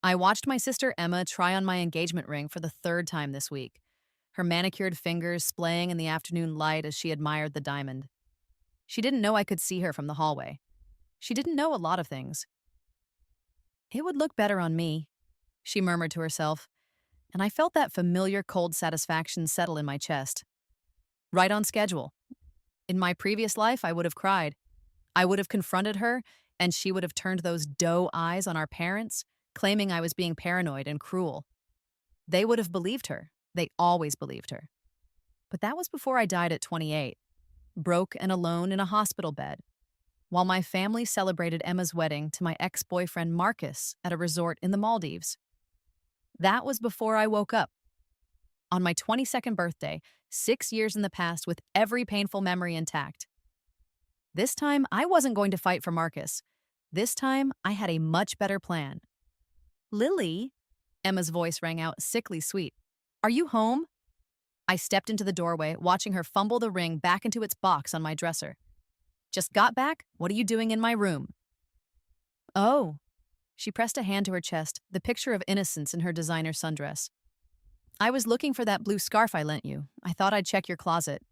I watched my sister Emma try on my engagement ring for the third time this week, her manicured fingers splaying in the afternoon light as she admired the diamond. She didn't know I could see her from the hallway. She didn't know a lot of things. It would look better on me, she murmured to herself, and I felt that familiar cold satisfaction settle in my chest. Right on schedule. In my previous life, I would have cried. I would have confronted her, and she would have turned those doe eyes on our parents, claiming I was being paranoid and cruel. They would have believed her. They always believed her. But that was before I died at 28, broke and alone in a hospital bed, while my family celebrated Emma's wedding to my ex-boyfriend Marcus at a resort in the Maldives. That was before I woke up. On my 22nd birthday, 6 years in the past with every painful memory intact. This time, I wasn't going to fight for Marcus. This time, I had a much better plan. Lily, Emma's voice rang out, sickly sweet. Are you home? I stepped into the doorway, watching her fumble the ring back into its box on my dresser. Just got back? What are you doing in my room? Oh. She pressed a hand to her chest, the picture of innocence in her designer sundress. I was looking for that blue scarf I lent you. I thought I'd check your closet.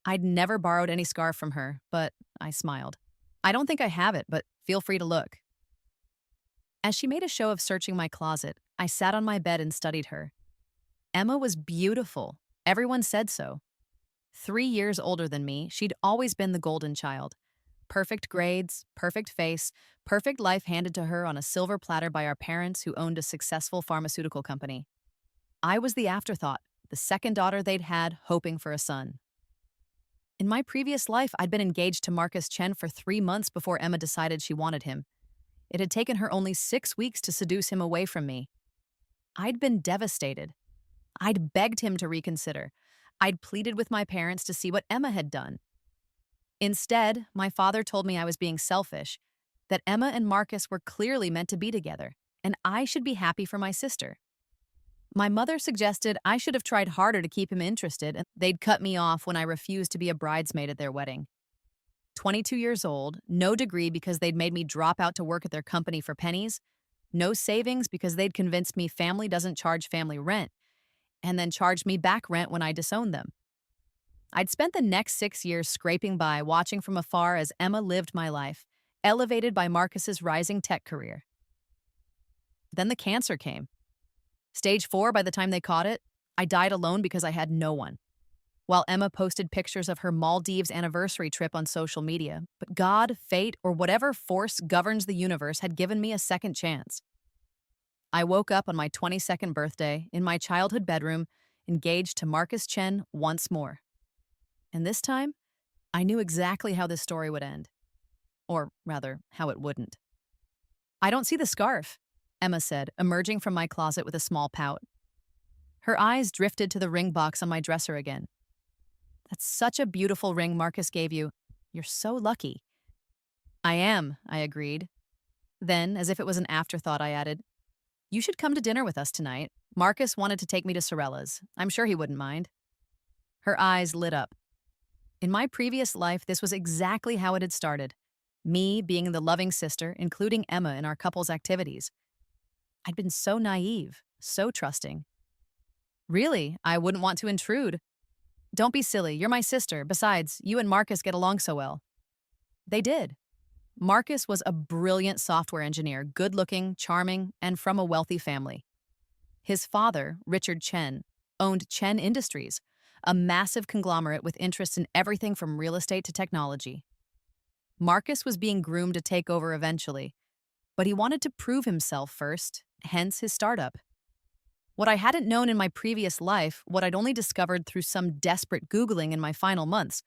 I'd never borrowed any scarf from her, but I smiled. I don't think I have it, but feel free to look. As she made a show of searching my closet, I sat on my bed and studied her. Emma was beautiful. Everyone said so. 3 years older than me, she'd always been the golden child. Perfect grades, perfect face, perfect life handed to her on a silver platter by our parents who owned a successful pharmaceutical company. I was the afterthought, the second daughter they'd had, hoping for a son. In my previous life, I'd been engaged to Marcus Chen for 3 months before Emma decided she wanted him. It had taken her only 6 weeks to seduce him away from me. I'd been devastated. I'd begged him to reconsider. I'd pleaded with my parents to see what Emma had done. Instead, my father told me I was being selfish, that Emma and Marcus were clearly meant to be together, and I should be happy for my sister. My mother suggested I should have tried harder to keep him interested, and they'd cut me off when I refused to be a bridesmaid at their wedding. 22 years old, no degree because they'd made me drop out to work at their company for pennies, no savings because they'd convinced me family doesn't charge family rent, and then charged me back rent when I disowned them. I'd spent the next 6 years scraping by, watching from afar as Emma lived my life, elevated by Marcus's rising tech career. Then the cancer came. Stage 4 by the time they caught it. I died alone because I had no one. While Emma posted pictures of her Maldives anniversary trip on social media, but God, fate, or whatever force governs the universe had given me a second chance. I woke up on my 22nd birthday in my childhood bedroom, engaged to Marcus Chen once more. And this time, I knew exactly how this story would end. Or rather, how it wouldn't. I don't see the scarf, Emma said, emerging from my closet with a small pout. Her eyes drifted to the ring box on my dresser again. That's such a beautiful ring Marcus gave you. You're so lucky. I am, I agreed. Then, as if it was an afterthought, I added, you should come to dinner with us tonight. Marcus wanted to take me to Sorella's. I'm sure he wouldn't mind. Her eyes lit up. In my previous life, this was exactly how it had started. Me being the loving sister, including Emma in our couple's activities. I'd been so naive, so trusting. Really, I wouldn't want to intrude. Don't be silly, you're my sister. Besides, you and Marcus get along so well. They did. Marcus was a brilliant software engineer, good-looking, charming, and from a wealthy family. His father, Richard Chen, owned Chen Industries, a massive conglomerate with interests in everything from real estate to technology. Marcus was being groomed to take over eventually, but he wanted to prove himself first, hence his startup. What I hadn't known in my previous life, what I'd only discovered through some desperate Googling in my final months,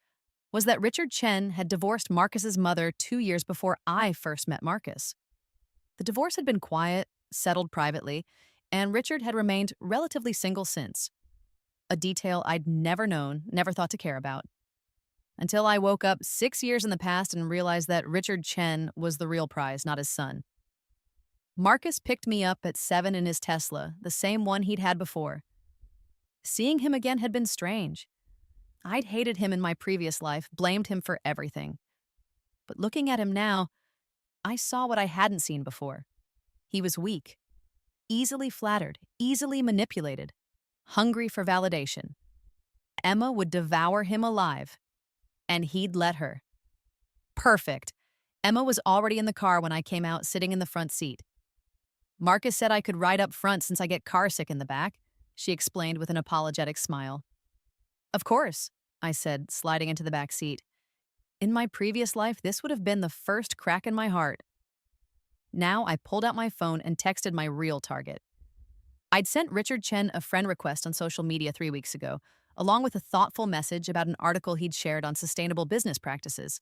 was that Richard Chen had divorced Marcus's mother 2 years before I first met Marcus. The divorce had been quiet, settled privately, and Richard had remained relatively single since. A detail I'd never known, never thought to care about. Until I woke up 6 years in the past and realized that Richard Chen was the real prize, not his son. Marcus picked me up at 7 in his Tesla, the same one he'd had before. Seeing him again had been strange. I'd hated him in my previous life, blamed him for everything. But looking at him now, I saw what I hadn't seen before. He was weak. easily flattered, easily manipulated, hungry for validation. Emma would devour him alive, and he'd let her. Perfect. Emma was already in the car when I came out, sitting in the front seat. Marcus said I could ride up front since I get carsick in the back, she explained with an apologetic smile. Of course, I said, sliding into the back seat. In my previous life, this would have been the first crack in my heart. Now I pulled out my phone and texted my real target. I'd sent Richard Chen a friend request on social media 3 weeks ago, along with a thoughtful message about an article he'd shared on sustainable business practices.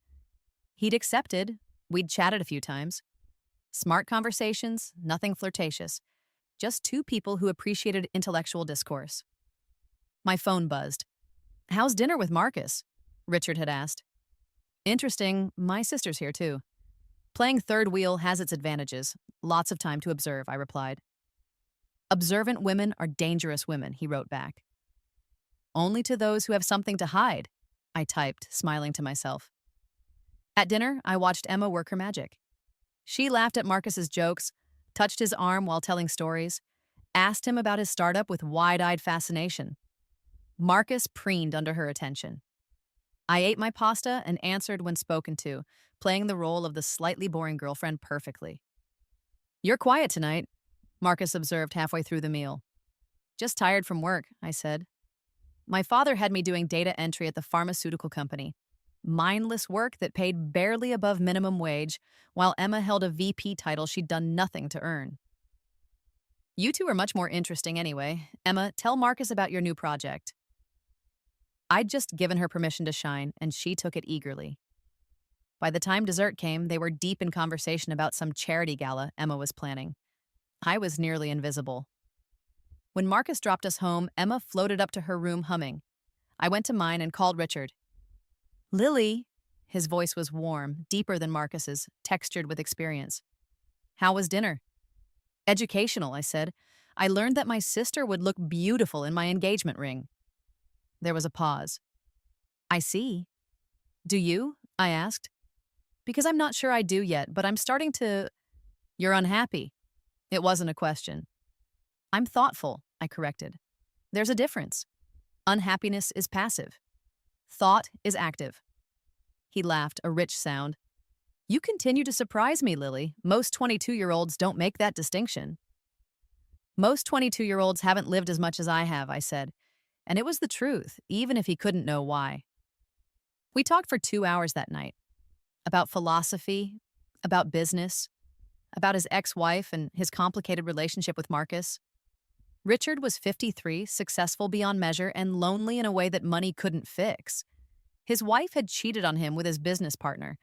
He'd accepted. We'd chatted a few times. Smart conversations, nothing flirtatious. Just two people who appreciated intellectual discourse. My phone buzzed. How's dinner with Marcus? Richard had asked. Interesting, my sister's here too. Playing third wheel has its advantages. Lots of time to observe, I replied. Observant women are dangerous women, he wrote back. Only to those who have something to hide, I typed, smiling to myself. At dinner, I watched Emma work her magic. She laughed at Marcus's jokes, touched his arm while telling stories, asked him about his startup with wide-eyed fascination. Marcus preened under her attention. I ate my pasta and answered when spoken to, playing the role of the slightly boring girlfriend perfectly. You're quiet tonight, Marcus observed halfway through the meal. Just tired from work, I said. My father had me doing data entry at the pharmaceutical company. Mindless work that paid barely above minimum wage, while Emma held a VP title she'd done nothing to earn. You two are much more interesting anyway. Emma, tell Marcus about your new project. I'd just given her permission to shine, and she took it eagerly. By the time dessert came, they were deep in conversation about some charity gala Emma was planning. I was nearly invisible. When Marcus dropped us home, Emma floated up to her room humming. I went to mine and called Richard. Lily, his voice was warm, deeper than Marcus's, textured with experience. How was dinner? Educational, I said. I learned that my sister would look beautiful in my engagement ring. There was a pause. I see. Do you? I asked. Because I'm not sure I do yet, but I'm starting to... You're unhappy. It wasn't a question. I'm thoughtful, I corrected. There's a difference. Unhappiness is passive. Thought is active. He laughed, a rich sound. You continue to surprise me, Lily. Most 22-year-olds don't make that distinction. Most 22-year-olds haven't lived as much as I have, I said. And it was the truth, even if he couldn't know why. We talked for 2 hours that night. About philosophy, about business, about his ex-wife and his complicated relationship with Marcus. Richard was 53, successful beyond measure, and lonely in a way that money couldn't fix. His wife had cheated on him with his business partner.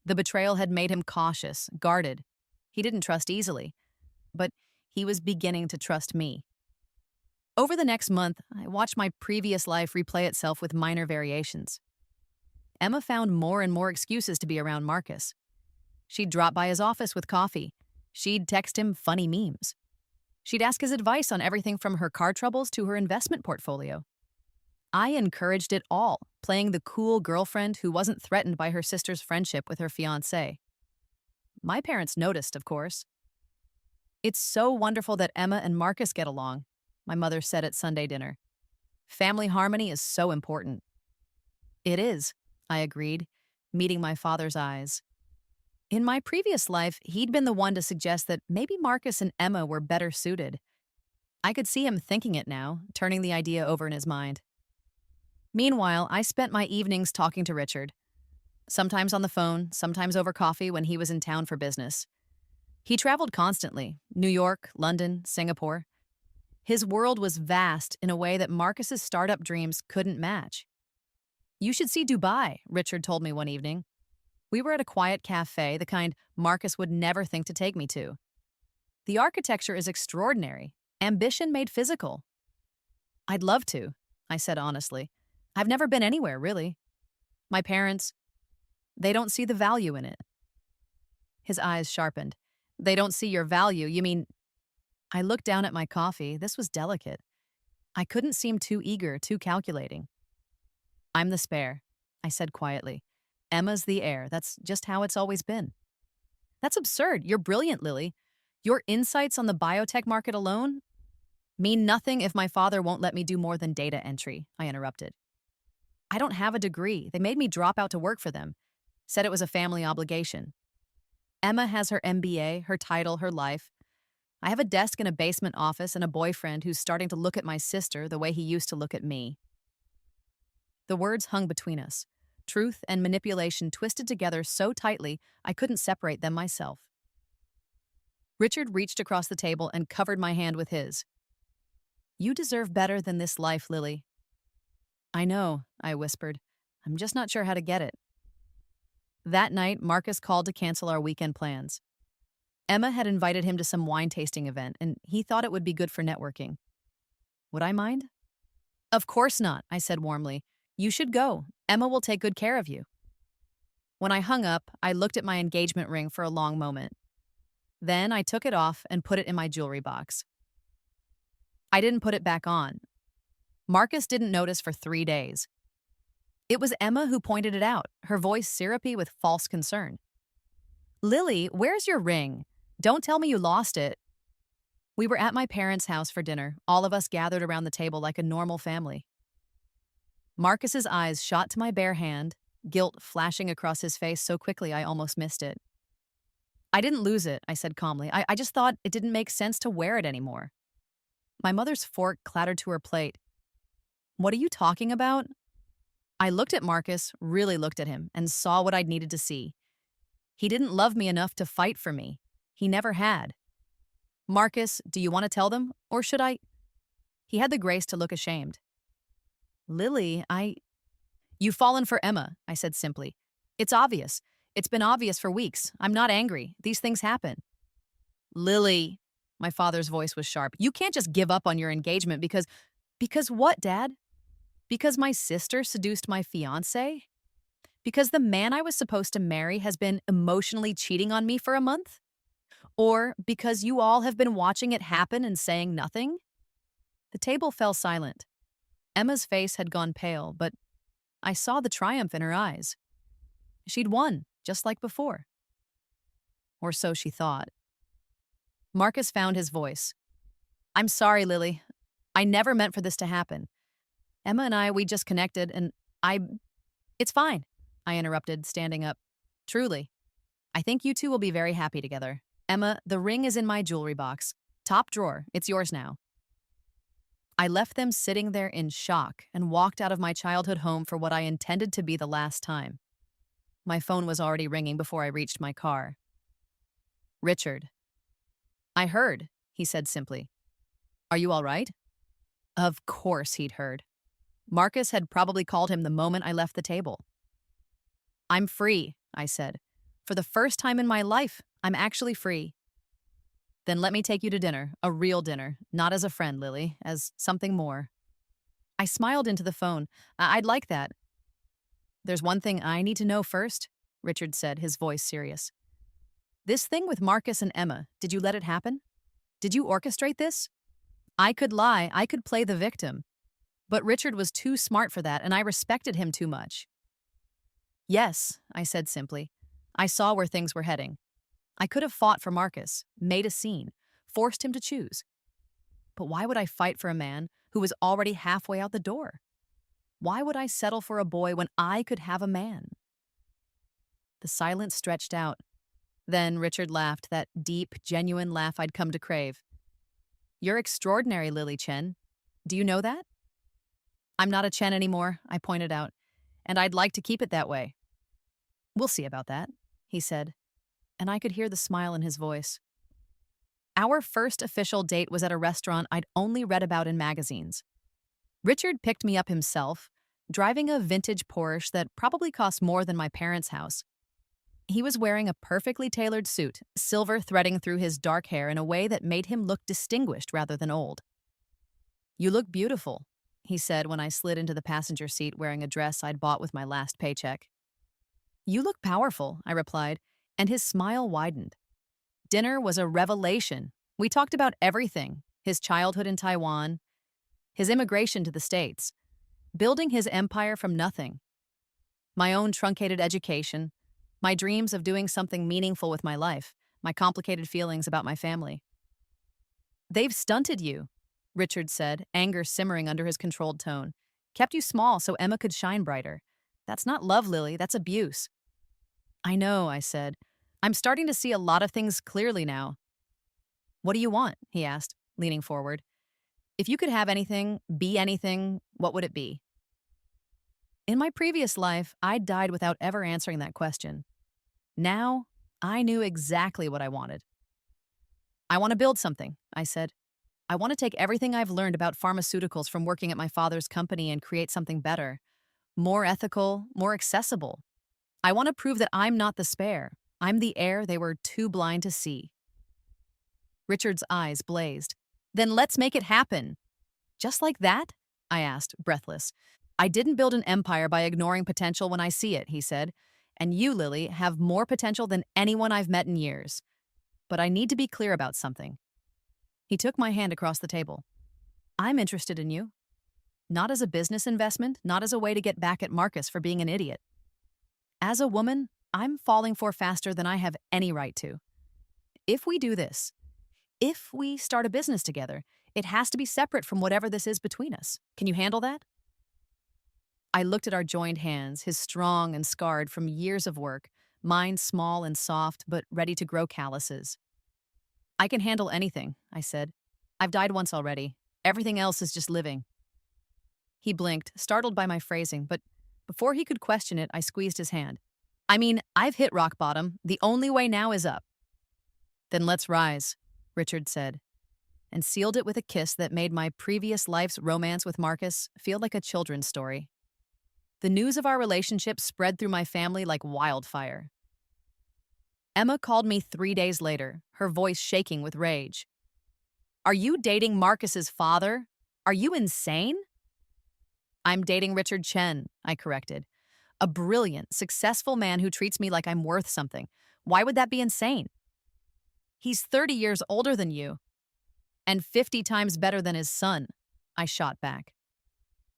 The betrayal had made him cautious, guarded. He didn't trust easily, but he was beginning to trust me. Over the next month, I watched my previous life replay itself with minor variations. Emma found more and more excuses to be around Marcus. She'd drop by his office with coffee. She'd text him funny memes. She'd ask his advice on everything from her car troubles to her investment portfolio. I encouraged it all, playing the cool girlfriend who wasn't threatened by her sister's friendship with her fiancé. My parents noticed, of course. It's so wonderful that Emma and Marcus get along, my mother said at Sunday dinner. Family harmony is so important. It is, I agreed, meeting my father's eyes. In my previous life, he'd been the one to suggest that maybe Marcus and Emma were better suited. I could see him thinking it now, turning the idea over in his mind. Meanwhile, I spent my evenings talking to Richard. Sometimes on the phone, sometimes over coffee when he was in town for business. He traveled constantly, New York, London, Singapore. His world was vast in a way that Marcus's startup dreams couldn't match. You should see Dubai, Richard told me one evening. We were at a quiet cafe, the kind Marcus would never think to take me to. The architecture is extraordinary, ambition made physical. I'd love to, I said honestly. I've never been anywhere, really. My parents, they don't see the value in it. His eyes sharpened. They don't see your value, you mean... I looked down at my coffee. This was delicate. I couldn't seem too eager, too calculating. I'm the spare, I said quietly. Emma's the heir. That's just how it's always been. That's absurd. You're brilliant, Lily. Your insights on the biotech market alone mean nothing if my father won't let me do more than data entry, I interrupted. I don't have a degree. They made me drop out to work for them, said it was a family obligation. Emma has her MBA, her title, her life. I have a desk in a basement office and a boyfriend who's starting to look at my sister the way he used to look at me. The words hung between us. Truth and manipulation twisted together so tightly I couldn't separate them myself. Richard reached across the table and covered my hand with his. You deserve better than this life, Lily. I know, I whispered. I'm just not sure how to get it. That night, Marcus called to cancel our weekend plans. Emma had invited him to some wine tasting event, and he thought it would be good for networking. Would I mind? Of course not, I said warmly. You should go. Emma will take good care of you. When I hung up, I looked at my engagement ring for a long moment. Then I took it off and put it in my jewelry box. I didn't put it back on. Marcus didn't notice for 3 days. It was Emma who pointed it out, her voice syrupy with false concern. Lily, where's your ring? Don't tell me you lost it. We were at my parents' house for dinner, all of us gathered around the table like a normal family. Marcus's eyes shot to my bare hand, guilt flashing across his face so quickly I almost missed it. I didn't lose it, I said calmly. I just thought it didn't make sense to wear it anymore. My mother's fork clattered to her plate. What are you talking about? I looked at Marcus, really looked at him, and saw what I'd needed to see. He didn't love me enough to fight for me. He never had. Marcus, do you want to tell them, or should I? He had the grace to look ashamed. Lily, You've fallen for Emma, I said simply. It's obvious. It's been obvious for weeks. I'm not angry. These things happen. Lily, my father's voice was sharp. You can't just give up on your engagement because what, Dad? Because my sister seduced my fiancé? Because the man I was supposed to marry has been emotionally cheating on me for a month? Or because you all have been watching it happen and saying nothing? The table fell silent. Emma's face had gone pale, but I saw the triumph in her eyes. She'd won, just like before. Or so she thought. Marcus found his voice. I'm sorry, Lily. I never meant for this to happen. Emma and we just connected, and It's fine, I interrupted, standing up. Truly. I think you two will be very happy together. Emma, the ring is in my jewelry box. Top drawer. It's yours now. I left them sitting there in shock and walked out of my childhood home for what I intended to be the last time. My phone was already ringing before I reached my car. Richard. I heard, he said simply. Are you all right? Of course he'd heard. Marcus had probably called him the moment I left the table. I'm free, I said. For the first time in my life, I'm actually free. Then let me take you to dinner, a real dinner, not as a friend, Lily, as something more. I smiled into the phone. I'd like that. There's one thing I need to know first, Richard said, his voice serious. This thing with Marcus and Emma, did you let it happen? Did you orchestrate this? I could lie, I could play the victim. But Richard was too smart for that, and I respected him too much. Yes, I said simply. I saw where things were heading. I could have fought for Marcus, made a scene, forced him to choose. But why would I fight for a man who was already halfway out the door? Why would I settle for a boy when I could have a man? The silence stretched out. Then Richard laughed, that deep, genuine laugh I'd come to crave. You're extraordinary, Lily Chen. Do you know that? I'm not a Chen anymore, I pointed out, and I'd like to keep it that way. We'll see about that, he said, and I could hear the smile in his voice. Our first official date was at a restaurant I'd only read about in magazines. Richard picked me up himself, driving a vintage Porsche that probably cost more than my parents' house. He was wearing a perfectly tailored suit, silver threading through his dark hair in a way that made him look distinguished rather than old. You look beautiful, he said when I slid into the passenger seat wearing a dress I'd bought with my last paycheck. You look powerful, I replied, and his smile widened. Dinner was a revelation. We talked about everything, his childhood in Taiwan, his immigration to the States, building his empire from nothing, my own truncated education, my dreams of doing something meaningful with my life, my complicated feelings about my family. They've stunted you, Richard said, anger simmering under his controlled tone. Kept you small so Emma could shine brighter. That's not love, Lily, that's abuse. I know, I said. I'm starting to see a lot of things clearly now. What do you want? He asked, leaning forward. If you could have anything, be anything, what would it be? In my previous life, I died without ever answering that question. Now, I knew exactly what I wanted. I want to build something, I said. I want to take everything I've learned about pharmaceuticals from working at my father's company and create something better, more ethical, more accessible. I want to prove that I'm not the spare. I'm the heir they were too blind to see. Richard's eyes blazed. Then let's make it happen. Just like that? I asked, breathless. I didn't build an empire by ignoring potential when I see it, he said. And you, Lily, have more potential than anyone I've met in years. But I need to be clear about something. He took my hand across the table. I'm interested in you. Not as a business investment, not as a way to get back at Marcus for being an idiot. As a woman, I'm falling for faster than I have any right to. If we do this, if we start a business together, it has to be separate from whatever this is between us. Can you handle that? I looked at our joined hands, his strong and scarred from years of work, mine small and soft but ready to grow calluses. I can handle anything, I said. I've died once already. Everything else is just living. He blinked, startled by my phrasing, but before he could question it, I squeezed his hand. I mean, I've hit rock bottom. The only way now is up. Then let's rise, Richard said, and sealed it with a kiss that made my previous life's romance with Marcus feel like a children's story. The news of our relationship spread through my family like wildfire. Emma called me 3 days later, her voice shaking with rage. Are you dating Marcus's father? Are you insane? I'm dating Richard Chen, I corrected. A brilliant, successful man who treats me like I'm worth something. Why would that be insane? He's 30 years older than you, and 50 times better than his son, I shot back.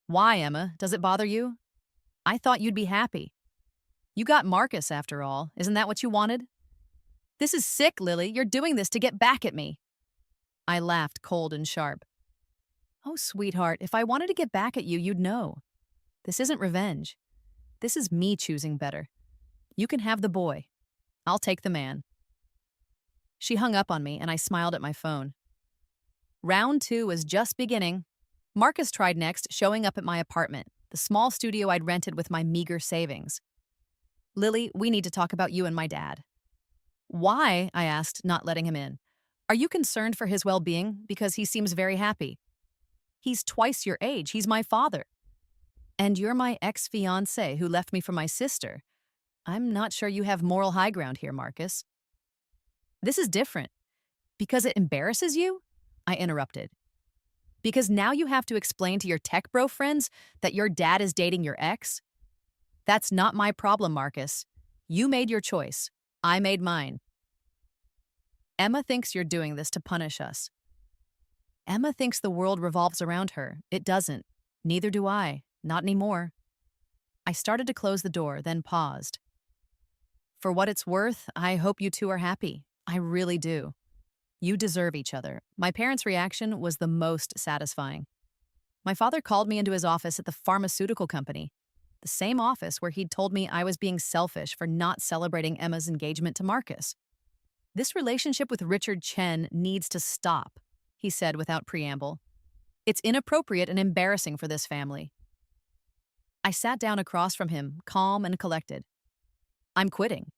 Why, Emma? Does it bother you? I thought you'd be happy. You got Marcus, after all. Isn't that what you wanted? This is sick, Lily. You're doing this to get back at me. I laughed, cold and sharp. Oh, sweetheart, if I wanted to get back at you, you'd know. This isn't revenge. This is me choosing better. You can have the boy. I'll take the man. She hung up on me, and I smiled at my phone. Round 2 was just beginning. Marcus tried next, showing up at my apartment, the small studio I'd rented with my meager savings. Lily, we need to talk about you and my dad. Why? I asked, not letting him in. Are you concerned for his well-being? Because he seems very happy. He's twice your age. He's my father. And you're my ex-fiancé who left me for my sister. I'm not sure you have moral high ground here, Marcus. This is different. Because it embarrasses you? I interrupted. Because now you have to explain to your tech bro friends that your dad is dating your ex? That's not my problem, Marcus. You made your choice. I made mine. Emma thinks you're doing this to punish us. Emma thinks the world revolves around her. It doesn't. Neither do I. Not anymore. I started to close the door, then paused. For what it's worth, I hope you two are happy. I really do. You deserve each other. My parents' reaction was the most satisfying. My father called me into his office at the pharmaceutical company, the same office where he'd told me I was being selfish for not celebrating Emma's engagement to Marcus. This relationship with Richard Chen needs to stop, he said without preamble. It's inappropriate and embarrassing for this family. I sat down across from him, calm and collected. I'm quitting.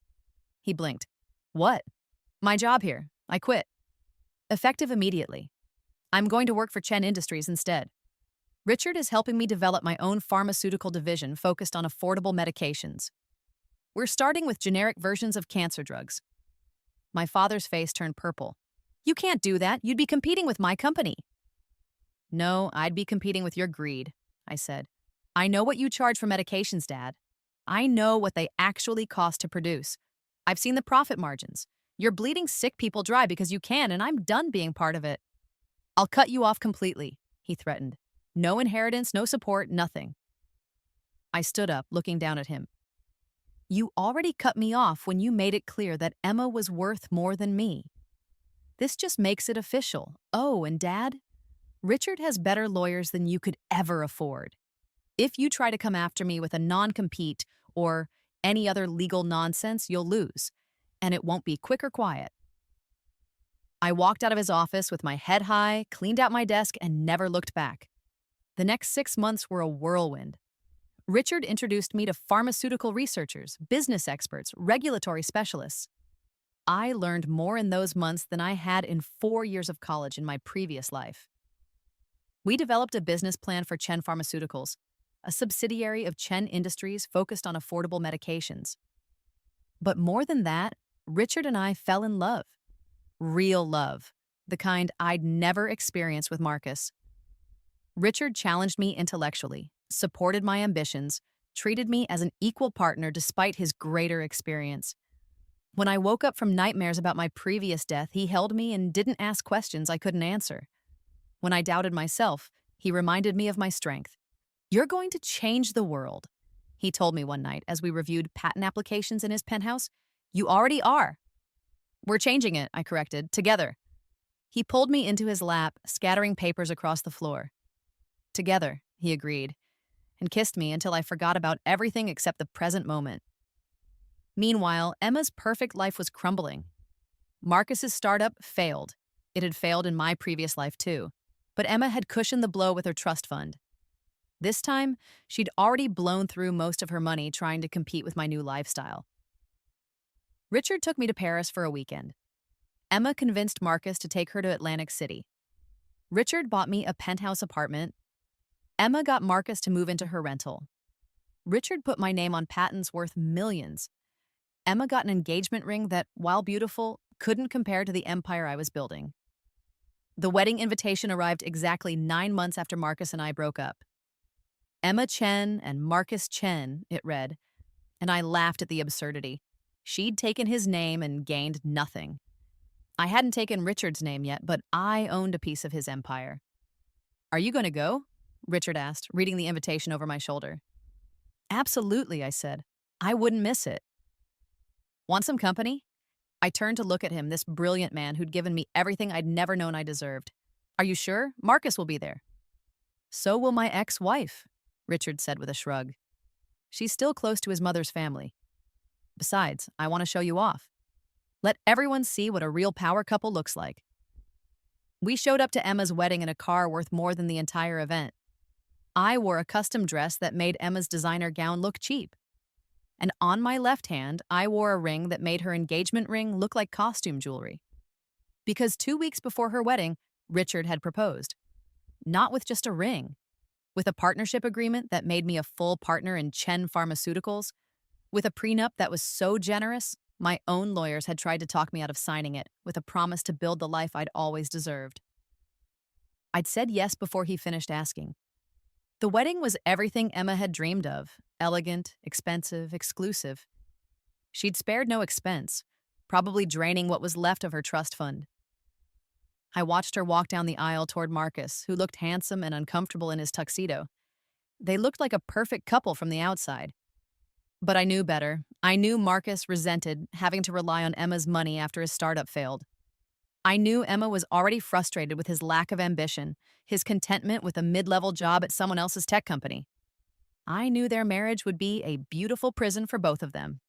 He blinked. What? My job here. I quit. Effective immediately. I'm going to work for Chen Industries instead. Richard is helping me develop my own pharmaceutical division focused on affordable medications. We're starting with generic versions of cancer drugs. My father's face turned purple. You can't do that. You'd be competing with my company. No, I'd be competing with your greed, I said. I know what you charge for medications, Dad. I know what they actually cost to produce. I've seen the profit margins. You're bleeding sick people dry because you can, and I'm done being part of it. I'll cut you off completely, he threatened. No inheritance, no support, nothing. I stood up, looking down at him. You already cut me off when you made it clear that Emma was worth more than me. This just makes it official. Oh, and Dad, Richard has better lawyers than you could ever afford. If you try to come after me with a non-compete or any other legal nonsense, you'll lose, and it won't be quick or quiet. I walked out of his office with my head high, cleaned out my desk, and never looked back. The next 6 months were a whirlwind. Richard introduced me to pharmaceutical researchers, business experts, regulatory specialists. I learned more in those months than I had in 4 years of college in my previous life. We developed a business plan for Chen Pharmaceuticals, a subsidiary of Chen Industries focused on affordable medications. But more than that, Richard and I fell in love. Real love, the kind I'd never experienced with Marcus. Richard challenged me intellectually, supported my ambitions, treated me as an equal partner despite his greater experience. When I woke up from nightmares about my previous death, he held me and didn't ask questions I couldn't answer. When I doubted myself, he reminded me of my strength. "You're going to change the world," he told me one night as we reviewed patent applications in his penthouse. "You already are." "We're changing it," I corrected, "together." He pulled me into his lap, scattering papers across the floor. "Together," he agreed, and kissed me until I forgot about everything except the present moment. Meanwhile, Emma's perfect life was crumbling. Marcus's startup failed. It had failed in my previous life too, but Emma had cushioned the blow with her trust fund. This time, she'd already blown through most of her money trying to compete with my new lifestyle. Richard took me to Paris for a weekend. Emma convinced Marcus to take her to Atlantic City. Richard bought me a penthouse apartment. Emma got Marcus to move into her rental. Richard put my name on patents worth millions. Emma got an engagement ring that, while beautiful, couldn't compare to the empire I was building. The wedding invitation arrived exactly 9 months after Marcus and I broke up. Emma Chen and Marcus Chen, it read, and I laughed at the absurdity. She'd taken his name and gained nothing. I hadn't taken Richard's name yet, but I owned a piece of his empire. "Are you going to go?" Richard asked, reading the invitation over my shoulder. "Absolutely," I said. "I wouldn't miss it." "Want some company?" I turned to look at him, this brilliant man who'd given me everything I'd never known I deserved. "Are you sure? Marcus will be there." "So will my ex-wife," Richard said with a shrug. "She's still close to his mother's family. Besides, I want to show you off. Let everyone see what a real power couple looks like." We showed up to Emma's wedding in a car worth more than the entire event. I wore a custom dress that made Emma's designer gown look cheap. And on my left hand, I wore a ring that made her engagement ring look like costume jewelry. Because 2 weeks before her wedding, Richard had proposed. Not with just a ring. With a partnership agreement that made me a full partner in Chen Pharmaceuticals. With a prenup that was so generous, my own lawyers had tried to talk me out of signing it, with a promise to build the life I'd always deserved. I'd said yes before he finished asking. The wedding was everything Emma had dreamed of: elegant, expensive, exclusive. She'd spared no expense, probably draining what was left of her trust fund. I watched her walk down the aisle toward Marcus, who looked handsome and uncomfortable in his tuxedo. They looked like a perfect couple from the outside. But I knew better. I knew Marcus resented having to rely on Emma's money after his startup failed. I knew Emma was already frustrated with his lack of ambition, his contentment with a mid-level job at someone else's tech company. I knew their marriage would be a beautiful prison for both of them.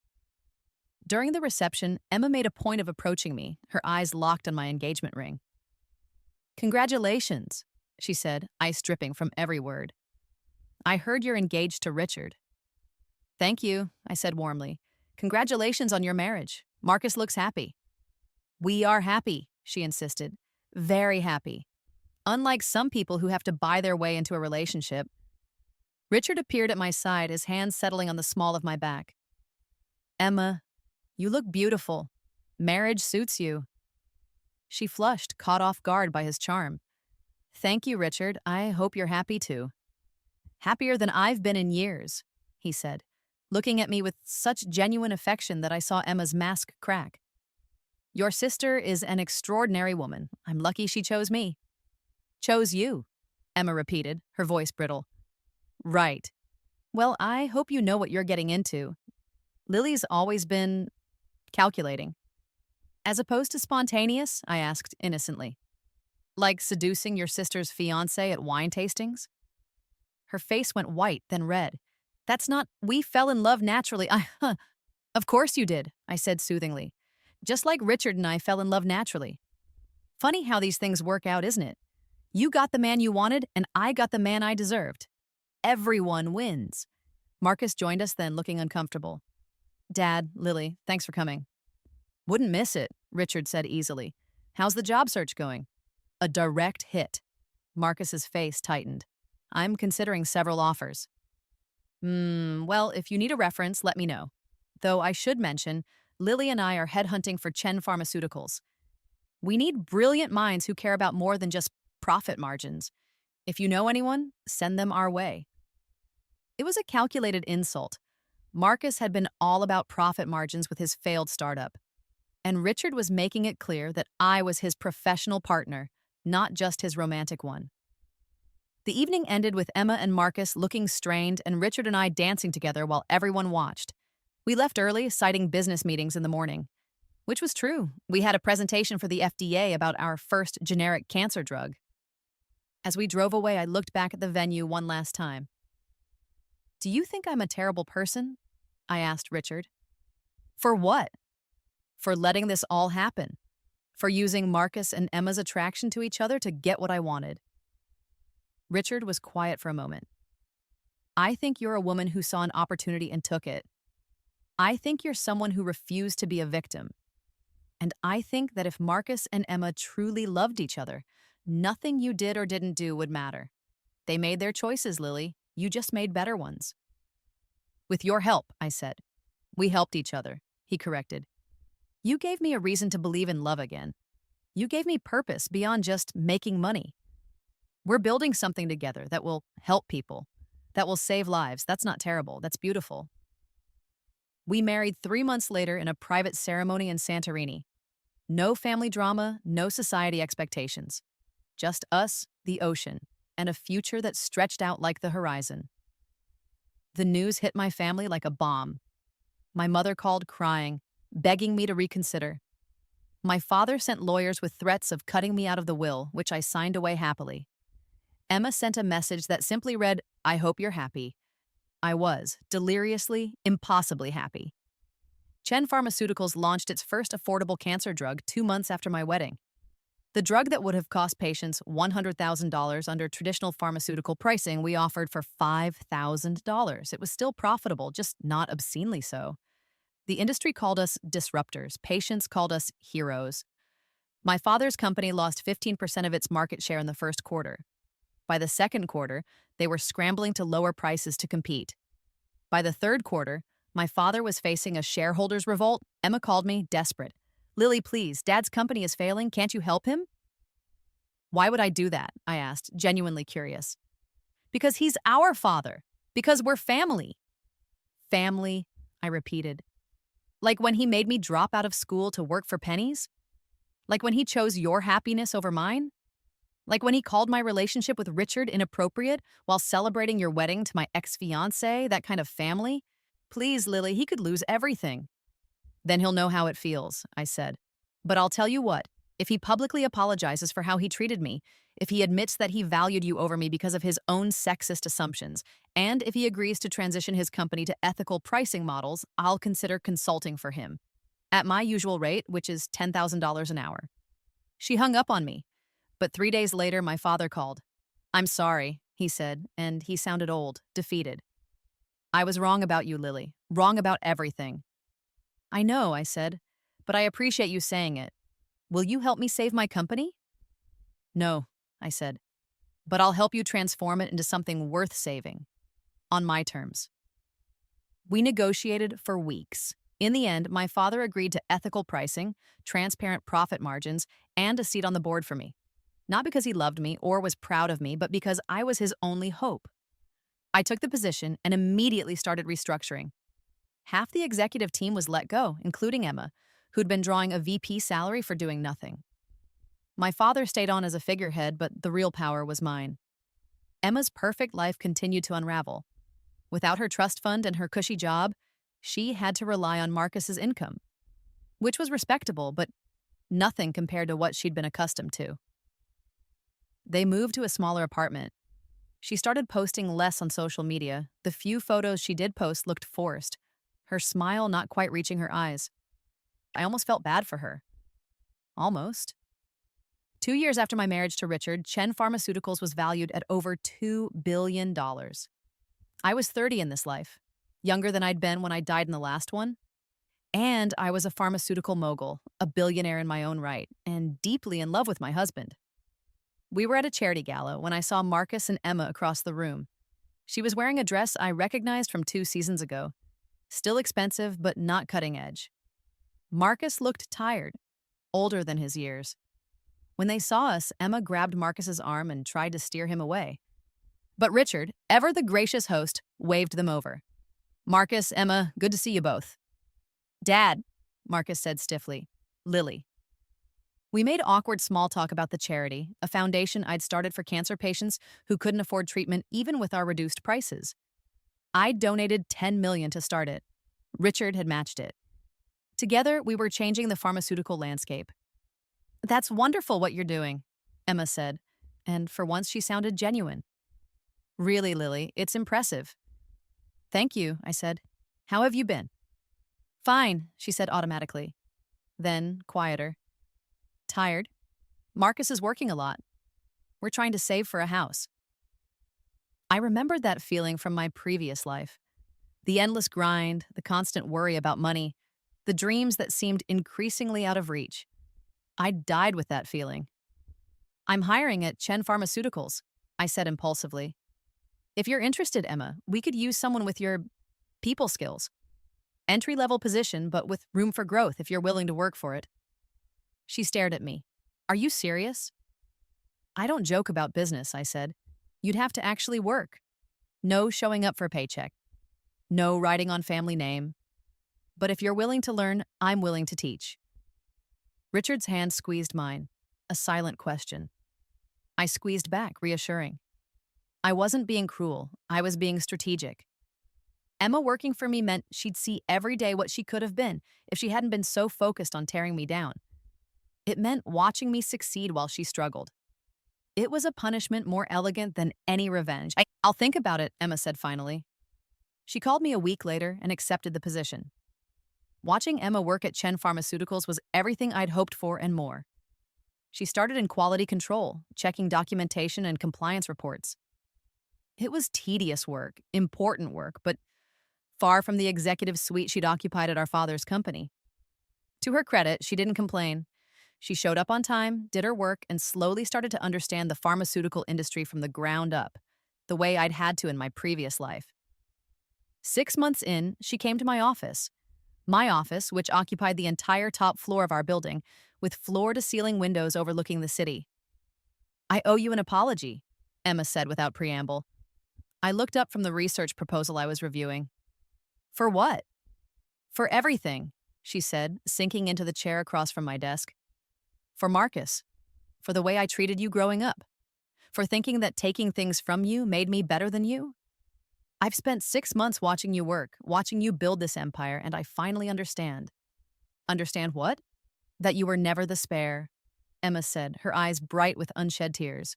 During the reception, Emma made a point of approaching me, her eyes locked on my engagement ring. "Congratulations," she said, ice dripping from every word. "I heard you're engaged to Richard." "Thank you," I said warmly. "Congratulations on your marriage. Marcus looks happy." "We are happy," she insisted. "Very happy. Unlike some people who have to buy their way into a relationship." Richard appeared at my side, his hands settling on the small of my back. "Emma, you look beautiful. Marriage suits you." She flushed, caught off guard by his charm. "Thank you, Richard. I hope you're happy too." "Happier than I've been in years," he said, looking at me with such genuine affection that I saw Emma's mask crack. "Your sister is an extraordinary woman. I'm lucky she chose me." "Chose you," Emma repeated, her voice brittle. "Right. Well, I hope you know what you're getting into." Lily's always been calculating. As opposed to spontaneous? I asked innocently. Like seducing your sister's fiance at wine tastings? Her face went white, then red. That's not, we fell in love naturally. Of course you did, I said soothingly. Just like Richard and I fell in love naturally. Funny how these things work out, isn't it? You got the man you wanted, and I got the man I deserved. Everyone wins. Marcus joined us then, looking uncomfortable. Dad, Lily, thanks for coming. Wouldn't miss it, Richard said easily. How's the job search going? A direct hit. Marcus's face tightened. I'm considering several offers. Well, if you need a reference, let me know. Though I should mention, Lily and I are headhunting for Chen Pharmaceuticals. We need brilliant minds who care about more than just profit margins. If you know anyone, send them our way. It was a calculated insult. Marcus had been all about profit margins with his failed startup. And Richard was making it clear that I was his professional partner, not just his romantic one. The evening ended with Emma and Marcus looking strained and Richard and I dancing together while everyone watched. We left early, citing business meetings in the morning. Which was true. We had a presentation for the FDA about our first generic cancer drug. As we drove away, I looked back at the venue one last time. Do you think I'm a terrible person? I asked Richard. For what? For letting this all happen. For using Marcus and Emma's attraction to each other to get what I wanted. Richard was quiet for a moment. I think you're a woman who saw an opportunity and took it. I think you're someone who refused to be a victim. And I think that if Marcus and Emma truly loved each other, nothing you did or didn't do would matter. They made their choices, Lily. You just made better ones. With your help, I said. We helped each other, he corrected. You gave me a reason to believe in love again. You gave me purpose beyond just making money. We're building something together that will help people, that will save lives. That's not terrible. That's beautiful. We married 3 months later in a private ceremony in Santorini. No family drama, no society expectations. Just us, the ocean, and a future that stretched out like the horizon. The news hit my family like a bomb. My mother called crying, begging me to reconsider. My father sent lawyers with threats of cutting me out of the will, which I signed away happily. Emma sent a message that simply read, I hope you're happy. I was, deliriously, impossibly happy. Chen Pharmaceuticals launched its first affordable cancer drug 2 months after my wedding. The drug that would have cost patients $100,000 under traditional pharmaceutical pricing we offered for $5,000. It was still profitable, just not obscenely so. The industry called us disruptors. Patients called us heroes. My father's company lost 15% of its market share in the first quarter. By the second quarter, they were scrambling to lower prices to compete. By the third quarter, my father was facing a shareholders' revolt. Emma called me, desperate. Lily, please, Dad's company is failing. Can't you help him? Why would I do that? I asked, genuinely curious. Because he's our father. Because we're family. Family, I repeated. Like when he made me drop out of school to work for pennies? Like when he chose your happiness over mine? Like when he called my relationship with Richard inappropriate while celebrating your wedding to my ex-fiancé, that kind of family? Please, Lily, he could lose everything. Then he'll know how it feels, I said. But I'll tell you what, if he publicly apologizes for how he treated me, if he admits that he valued you over me because of his own sexist assumptions, and if he agrees to transition his company to ethical pricing models, I'll consider consulting for him. At my usual rate, which is $10,000 an hour. She hung up on me. But 3 days later, my father called. I'm sorry, he said, and he sounded old, defeated. I was wrong about you, Lily. Wrong about everything. I know, I said, but I appreciate you saying it. Will you help me save my company? No, I said, but I'll help you transform it into something worth saving. On my terms. We negotiated for weeks. In the end, my father agreed to ethical pricing, transparent profit margins, and a seat on the board for me. Not because he loved me or was proud of me, but because I was his only hope. I took the position and immediately started restructuring. Half the executive team was let go, including Emma, who'd been drawing a VP salary for doing nothing. My father stayed on as a figurehead, but the real power was mine. Emma's perfect life continued to unravel. Without her trust fund and her cushy job, She had to rely on Marcus's income, which was respectable, but nothing compared to what she'd been accustomed to. They moved to a smaller apartment. She started posting less on social media. The few photos she did post looked forced, her smile not quite reaching her eyes. I almost felt bad for her. Almost. 2 years after my marriage to Richard, Chen Pharmaceuticals was valued at over $2 billion. I was 30 in this life, younger than I'd been when I died in the last one. And I was a pharmaceutical mogul, a billionaire in my own right, and deeply in love with my husband. We were at a charity gala when I saw Marcus and Emma across the room. She was wearing a dress I recognized from 2 seasons ago. Still expensive, but not cutting edge. Marcus looked tired, older than his years. When they saw us, Emma grabbed Marcus's arm and tried to steer him away. But Richard, ever the gracious host, waved them over. "Marcus, Emma, good to see you both." "Dad," Marcus said stiffly. "Lily." We made awkward small talk about the charity, a foundation I'd started for cancer patients who couldn't afford treatment even with our reduced prices. I'd donated $10 million to start it. Richard had matched it. Together, we were changing the pharmaceutical landscape. "That's wonderful what you're doing," Emma said, and for once she sounded genuine. "Really, Lily, it's impressive." "Thank you," I said. "How have you been?" "Fine," she said automatically. Then, quieter. "Tired. Marcus is working a lot. We're trying to save for a house." I remembered that feeling from my previous life. The endless grind, the constant worry about money, the dreams that seemed increasingly out of reach. I died with that feeling. "I'm hiring at Chen Pharmaceuticals," I said impulsively. "If you're interested, Emma, we could use someone with your people skills. Entry-level position, but with room for growth if you're willing to work for it." She stared at me. "Are you serious?" "I don't joke about business," I said. "You'd have to actually work. No showing up for a paycheck. No writing on family name. But if you're willing to learn, I'm willing to teach." Richard's hand squeezed mine, a silent question. I squeezed back, reassuring. I wasn't being cruel. I was being strategic. Emma working for me meant she'd see every day what she could have been if she hadn't been so focused on tearing me down. It meant watching me succeed while she struggled. It was a punishment more elegant than any revenge. "I'll think about it," Emma said finally. She called me a week later and accepted the position. Watching Emma work at Chen Pharmaceuticals was everything I'd hoped for and more. She started in quality control, checking documentation and compliance reports. It was tedious work, important work, but far from the executive suite she'd occupied at our father's company. To her credit, she didn't complain. She showed up on time, did her work, and slowly started to understand the pharmaceutical industry from the ground up, the way I'd had to in my previous life. 6 months in, she came to my office, which occupied the entire top floor of our building, with floor-to-ceiling windows overlooking the city. "I owe you an apology," Emma said without preamble. I looked up from the research proposal I was reviewing. "For what?" "For everything," she said, sinking into the chair across from my desk. "For Marcus. For the way I treated you growing up. For thinking that taking things from you made me better than you. I've spent 6 months watching you work, watching you build this empire, and I finally understand." "Understand what?" "That you were never the spare," Emma said, her eyes bright with unshed tears.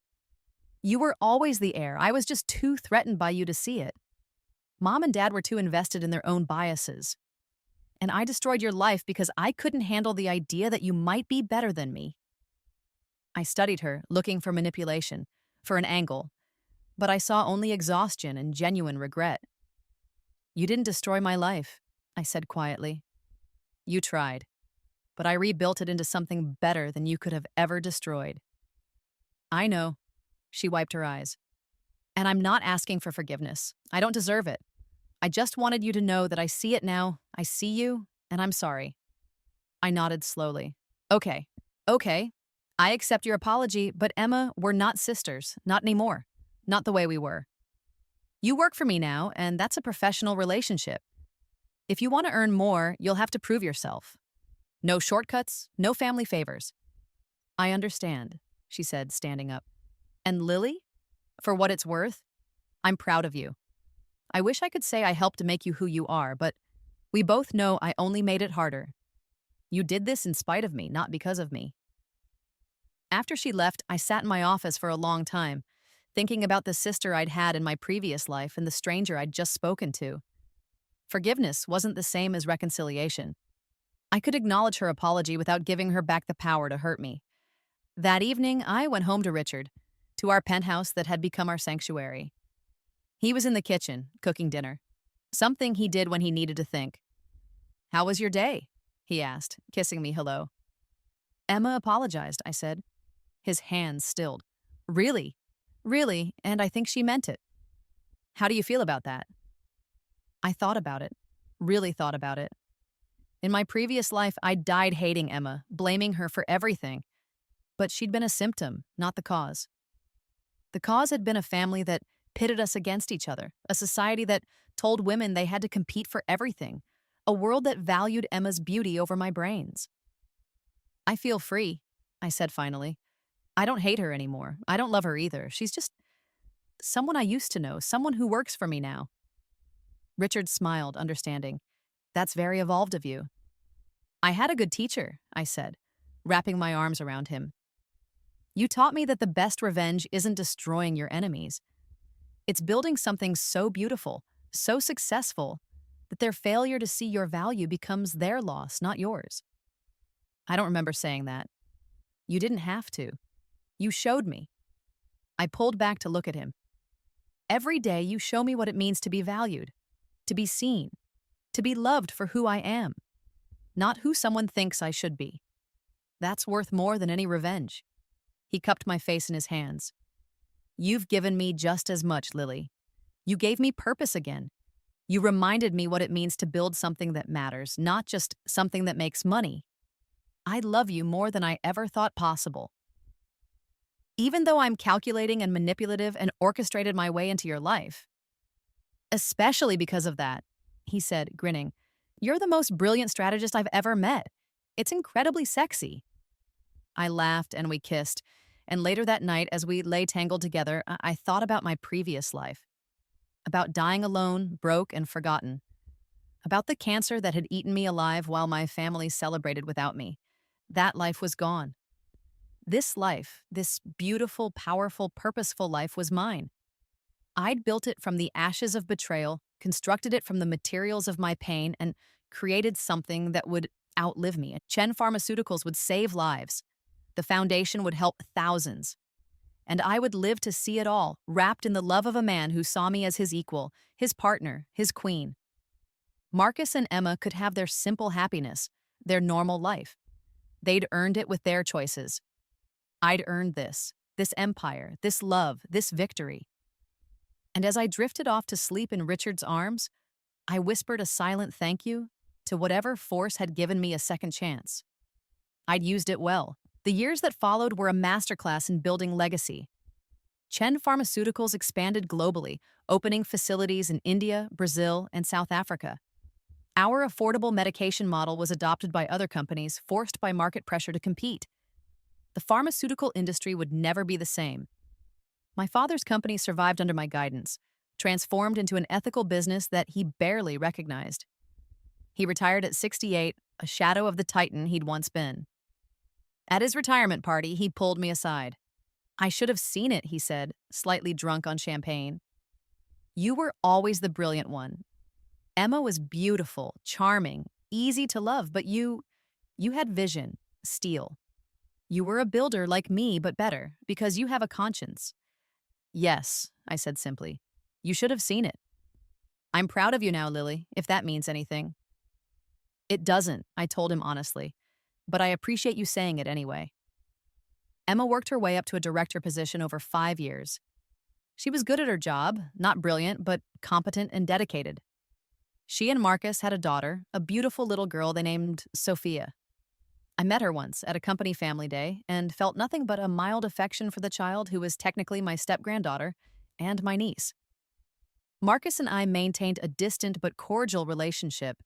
"You were always the heir. I was just too threatened by you to see it. Mom and Dad were too invested in their own biases. And I destroyed your life because I couldn't handle the idea that you might be better than me." I studied her, looking for manipulation, for an angle, but I saw only exhaustion and genuine regret. "You didn't destroy my life," I said quietly. "You tried, but I rebuilt it into something better than you could have ever destroyed." "I know," she wiped her eyes. "And I'm not asking for forgiveness. I don't deserve it. I just wanted you to know that I see it now, I see you, and I'm sorry." I nodded slowly. Okay. I accept your apology, but Emma, we're not sisters, not anymore. Not the way we were. You work for me now, and that's a professional relationship. If you want to earn more, you'll have to prove yourself. No shortcuts, no family favors." "I understand," she said, standing up. "And Lily? For what it's worth, I'm proud of you. I wish I could say I helped to make you who you are, but We both know I only made it harder. You did this in spite of me, not because of me. After she left, I sat in my office for a long time, thinking about the sister I'd had in my previous life and the stranger I'd just spoken to. Forgiveness wasn't the same as reconciliation. I could acknowledge her apology without giving her back the power to hurt me. That evening, I went home to Richard, to our penthouse that had become our sanctuary. He was in the kitchen, cooking dinner, something he did when he needed to think. "How was your day?" he asked, kissing me hello. "Emma apologized," I said. His hands stilled. "Really? Really, and I think she meant it. How do you feel about that?" I thought about it, really thought about it. In my previous life, I died hating Emma, blaming her for everything. But she'd been a symptom, not the cause. The cause had been a family that pitted us against each other, a society that told women they had to compete for everything, a world that valued Emma's beauty over my brains. "I feel free," I said finally. "I don't hate her anymore. I don't love her either. She's just someone I used to know, someone who works for me now." Richard smiled, understanding. "That's very evolved of you." "I had a good teacher," I said, wrapping my arms around him. "You taught me that the best revenge isn't destroying your enemies. It's building something so beautiful, so successful, that their failure to see your value becomes their loss, not yours." I don't remember saying that. "You didn't have to. You showed me." I pulled back to look at him. "Every day you show me what it means to be valued, to be seen, to be loved for who I am, not who someone thinks I should be. That's worth more than any revenge." He cupped my face in his hands. "You've given me just as much, Lily. You gave me purpose again. You reminded me what it means to build something that matters, not just something that makes money. I love you more than I ever thought possible. Even though I'm calculating and manipulative and orchestrated my way into your life." "Especially because of that," he said, grinning. "You're the most brilliant strategist I've ever met. It's incredibly sexy." I laughed and we kissed, and later that night, as we lay tangled together, I thought about my previous life. About dying alone, broke and forgotten. About the cancer that had eaten me alive while my family celebrated without me. That life was gone. This life, this beautiful, powerful, purposeful life was mine. I'd built it from the ashes of betrayal, constructed it from the materials of my pain, and created something that would outlive me. Chen Pharmaceuticals would save lives. The foundation would help thousands. And I would live to see it all, wrapped in the love of a man who saw me as his equal, his partner, his queen. Marcus and Emma could have their simple happiness, their normal life. They'd earned it with their choices. I'd earned this empire, this love, this victory. And as I drifted off to sleep in Richard's arms, I whispered a silent thank you to whatever force had given me a second chance. I'd used it well. The years that followed were a masterclass in building legacy. Chen Pharmaceuticals expanded globally, opening facilities in India, Brazil, and South Africa. Our affordable medication model was adopted by other companies, forced by market pressure to compete. The pharmaceutical industry would never be the same. My father's company survived under my guidance, transformed into an ethical business that he barely recognized. He retired at 68, a shadow of the titan he'd once been. At his retirement party, he pulled me aside. "I should have seen it," he said, slightly drunk on champagne. "You were always the brilliant one. Emma was beautiful, charming, easy to love, but you had vision, steel. You were a builder like me, but better, because you have a conscience." "Yes," I said simply. "You should have seen it." "I'm proud of you now, Lily, if that means anything." "It doesn't," I told him honestly, "but I appreciate you saying it anyway." Emma worked her way up to a director position over 5 years. She was good at her job, not brilliant, but competent and dedicated. She and Marcus had a daughter, a beautiful little girl they named Sophia. I met her once at a company family day and felt nothing but a mild affection for the child who was technically my step-granddaughter and my niece. Marcus and I maintained a distant but cordial relationship.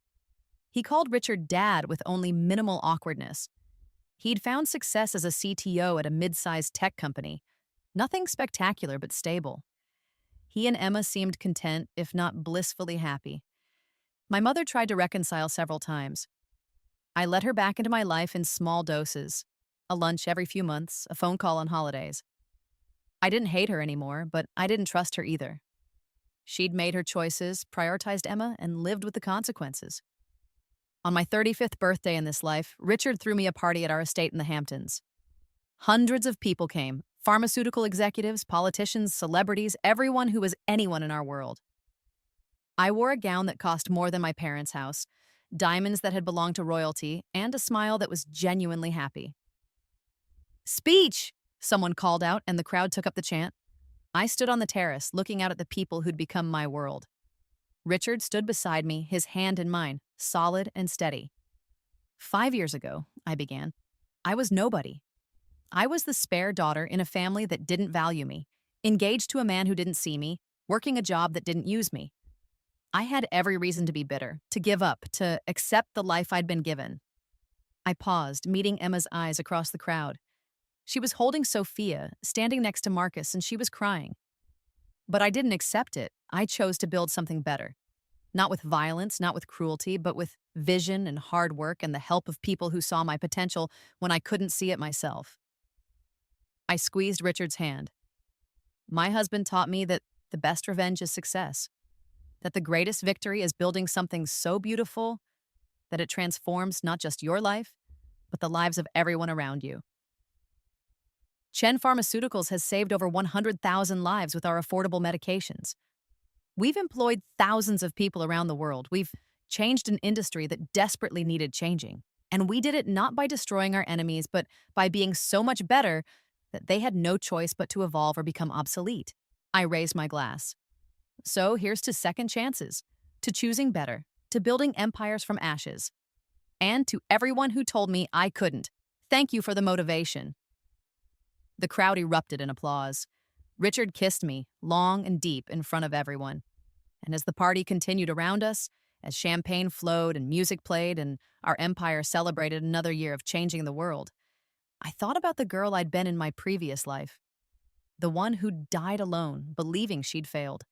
He called Richard Dad with only minimal awkwardness. He'd found success as a CTO at a mid-sized tech company. Nothing spectacular but stable. He and Emma seemed content, if not blissfully happy. My mother tried to reconcile several times. I let her back into my life in small doses, a lunch every few months, a phone call on holidays. I didn't hate her anymore, but I didn't trust her either. She'd made her choices, prioritized Emma, and lived with the consequences. On my 35th birthday in this life, Richard threw me a party at our estate in the Hamptons. Hundreds of people came, pharmaceutical executives, politicians, celebrities, everyone who was anyone in our world. I wore a gown that cost more than my parents' house, diamonds that had belonged to royalty, and a smile that was genuinely happy. "Speech!" someone called out, and the crowd took up the chant. I stood on the terrace, looking out at the people who'd become my world. Richard stood beside me, his hand in mine, solid and steady. 5 years ago, I began, I was nobody. I was the spare daughter in a family that didn't value me, engaged to a man who didn't see me, working a job that didn't use me. I had every reason to be bitter, to give up, to accept the life I'd been given. I paused, meeting Emma's eyes across the crowd. She was holding Sophia, standing next to Marcus, and she was crying. But I didn't accept it. I chose to build something better. Not with violence, not with cruelty, but with vision and hard work and the help of people who saw my potential when I couldn't see it myself. I squeezed Richard's hand. My husband taught me that the best revenge is success, that the greatest victory is building something so beautiful that it transforms not just your life, but the lives of everyone around you. Chen Pharmaceuticals has saved over 100,000 lives with our affordable medications. We've employed thousands of people around the world. We've changed an industry that desperately needed changing. And we did it not by destroying our enemies, but by being so much better that they had no choice but to evolve or become obsolete. I raised my glass. So here's to second chances, to choosing better, to building empires from ashes. And to everyone who told me I couldn't, thank you for the motivation. The crowd erupted in applause. Richard kissed me, long and deep, in front of everyone. And as the party continued around us, as champagne flowed and music played and our empire celebrated another year of changing the world, I thought about the girl I'd been in my previous life. The one who died alone, believing she'd failed.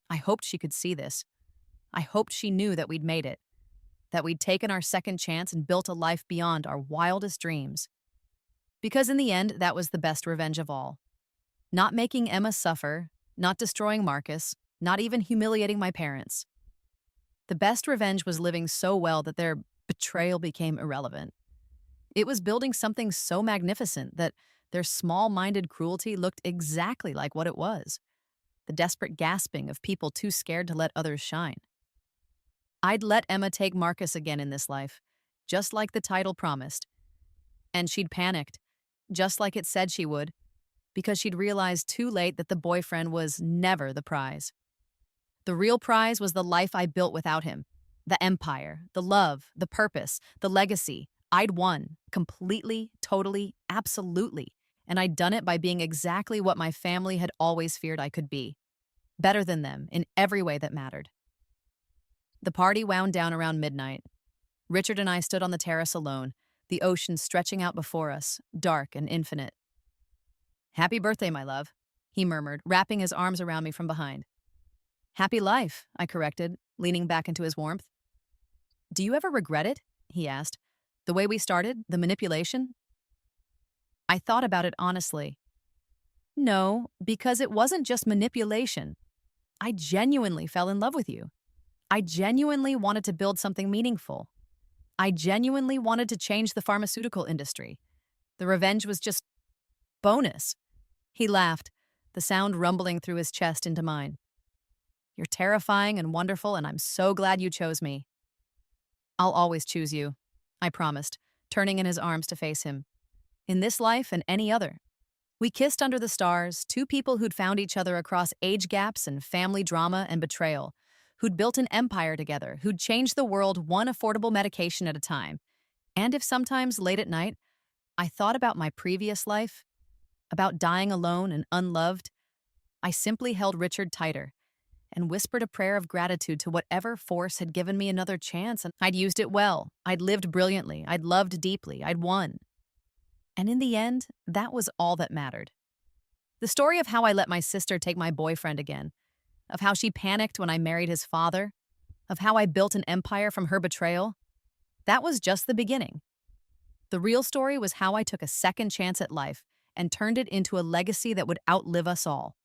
I hoped she could see this. I hoped she knew that we'd made it, that we'd taken our second chance and built a life beyond our wildest dreams. Because in the end, that was the best revenge of all. Not making Emma suffer, not destroying Marcus, not even humiliating my parents. The best revenge was living so well that their betrayal became irrelevant. It was building something so magnificent that their small-minded cruelty looked exactly like what it was. The desperate gasping of people too scared to let others shine. I'd let Emma take Marcus again in this life, just like the title promised. And she'd panicked, just like it said she would, because she'd realized too late that the boyfriend was never the prize. The real prize was the life I built without him. The empire, the love, the purpose, the legacy. I'd won, completely, totally, absolutely. And I'd done it by being exactly what my family had always feared I could be. Better than them in every way that mattered. The party wound down around midnight. Richard and I stood on the terrace alone, the ocean stretching out before us, dark and infinite. "Happy birthday, my love," he murmured, wrapping his arms around me from behind. "Happy life," I corrected, leaning back into his warmth. "Do you ever regret it?" he asked. "The way we started, the manipulation?" I thought about it honestly. No, because it wasn't just manipulation. I genuinely fell in love with you. I genuinely wanted to build something meaningful. I genuinely wanted to change the pharmaceutical industry. The revenge was just bonus. He laughed, the sound rumbling through his chest into mine. "You're terrifying and wonderful, and I'm so glad you chose me." "I'll always choose you," I promised, turning in his arms to face him. In this life and any other. We kissed under the stars, two people who'd found each other across age gaps and family drama and betrayal, who'd built an empire together, who'd changed the world one affordable medication at a time. And if sometimes late at night, I thought about my previous life, about dying alone and unloved, I simply held Richard tighter and whispered a prayer of gratitude to whatever force had given me another chance, and I'd used it well. I'd lived brilliantly. I'd loved deeply. I'd won. And in the end, that was all that mattered. The story of how I let my sister take my boyfriend again, of how she panicked when I married his father, of how I built an empire from her betrayal, that was just the beginning. The real story was how I took a second chance at life and turned it into a legacy that would outlive us all.